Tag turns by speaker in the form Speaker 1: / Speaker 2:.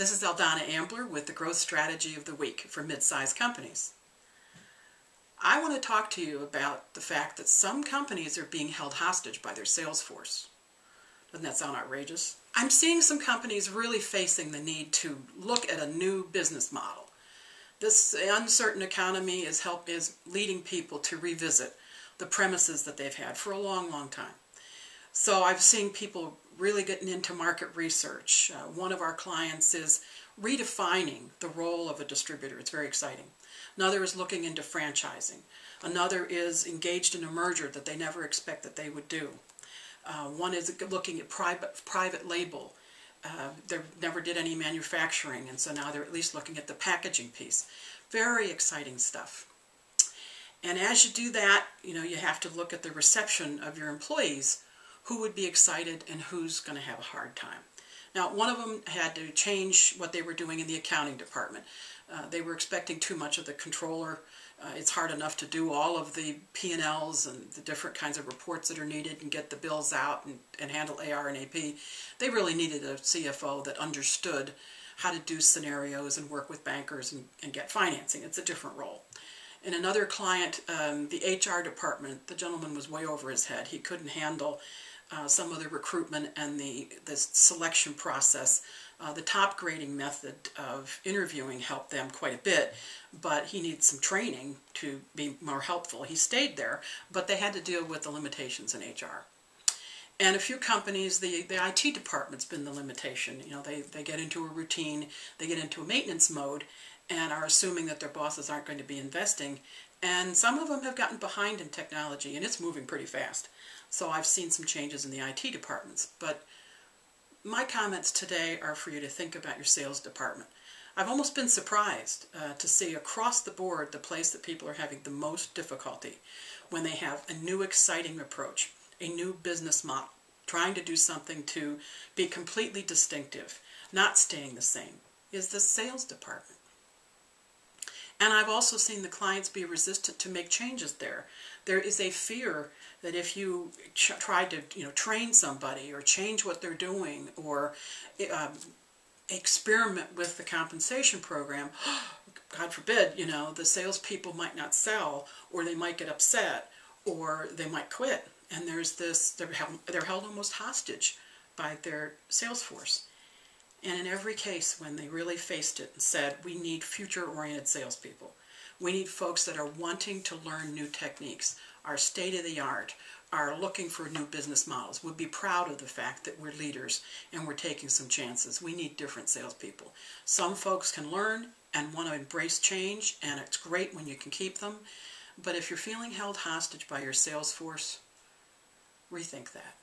Speaker 1: This is Aldonna Ambler with the Growth Strategy of the Week for mid-sized companies. I want to talk to you about the fact that some companies are being held hostage by their sales force. Doesn't that sound outrageous? I'm seeing some companies really facing the need to look at a new business model. This uncertain economy is leading people to revisit the premises that they've had for a long, long time. So I've seen people really getting into market research. One of our clients is redefining the role of a distributor. It's very exciting. Another is looking into franchising. Another is engaged in a merger that they never expect that they would do. One is looking at private label. They never did any manufacturing, and so now they're at least looking at the packaging piece. Very exciting stuff. And as you do that, you have to look at the reception of your employees. Who would be excited and who's going to have a hard time. Now, one of them had to change what they were doing in the accounting department. They were expecting too much of the controller. It's hard enough to do all of the P&Ls and the different kinds of reports that are needed and get the bills out and handle AR and AP. They really needed a CFO that understood how to do scenarios and work with bankers and get financing. It's a different role. In another client, the HR department, the gentleman was way over his head. He couldn't handle some of the recruitment and the selection process. The top grading method of interviewing helped them quite a bit, but he needs some training to be more helpful. He stayed there, but they had to deal with the limitations in HR. And a few companies, the IT department's been the limitation. They get into a routine, they get into a maintenance mode, and are assuming that their bosses aren't going to be investing. And some of them have gotten behind in technology, and it's moving pretty fast. So I've seen some changes in the IT departments. But my comments today are for you to think about your sales department. I've almost been surprised to see across the board the place that people are having the most difficulty when they have a new exciting approach, a new business model, trying to do something to be completely distinctive, not staying the same, is the sales department. And I've also seen the clients be resistant to make changes there. There is a fear that if you try to train somebody or change what they're doing or experiment with the compensation program, God forbid, the salespeople might not sell, or they might get upset, or they might quit. And there's this, they're held almost hostage by their sales force. And in every case, when they really faced it and said, we need future-oriented salespeople. We need folks that are wanting to learn new techniques, are state-of-the-art, are looking for new business models, would be proud of the fact that we're leaders and we're taking some chances. We need different salespeople. Some folks can learn and want to embrace change, and it's great when you can keep them. But if you're feeling held hostage by your sales force, rethink that.